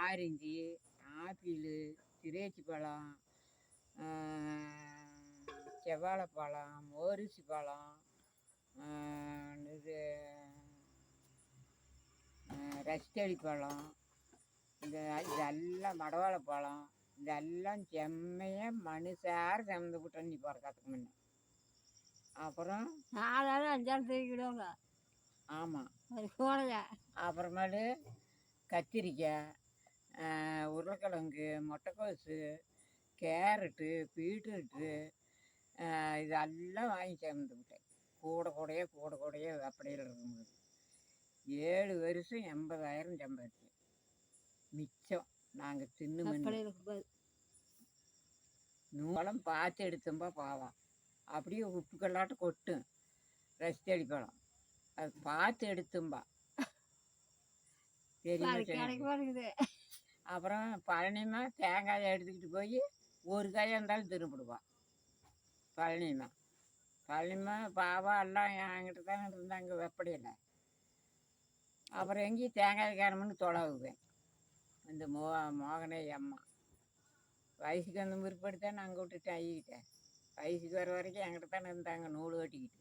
Orange, apple, திரேச்சி பழம், செவ்வாழைப்பழம், மோரிசி பழம், இது ரஸ்தளி பழம், இதெல்லாம் மடவாழைப்பழம், இதெல்லாம் செம்மையாக மனுஷார செமந்து விட்டோம் நீ பிறக்காதுக்கு முன்ன. அப்புறம் 4 5 தூக்கிடுவாங்க. ஆமாம். ஒரு கோடையை அப்புறமேலு கத்திரிக்காய், உருளைக்கிழங்கு, முட்டைக்கோசு, கேரட்டு, பீட்ரூட்டு, இதெல்லாம் வாங்கி சேர்ந்து விட்டேன். கூட கூடையே அப்படியே இருக்கும்போது 7 வருஷம் 80,000 சம்பாதிச்சேன். மிச்சம் நாங்கள் தின்னு அப்படி இருக்கும்போது நூலம் பார்த்து எடுத்தோம்பா பாவம் அப்படியே உப்புக்கல்லாட்டு கொட்டும். ரஸ்தளி பழம் அது பார்த்து எடுத்தும்பா தெரியுமா. இருக்குது. அப்புறம் பழனிமா தேங்காயை எடுத்துக்கிட்டு போய் ஒரு காயாக இருந்தாலும் திரும்பிடுவான். பழனிமா பாவம் எல்லாம் என்கிட்ட தான் இருந்தாங்க வெப்படையில். அப்புறம் எங்கேயும் தேங்காய் காரமுன்னு தொலைவுவேன் இந்த மோகனே அம்மா. வயசுக்கு வந்த முற்படுத்தான் நான் அங்கே விட்டுட்டு ஐயிக்கிட்டேன். வயசுக்கு வர வரைக்கும் என்கிட்ட தானே இருந்தாங்க நூல் கட்டிக்கிட்டு.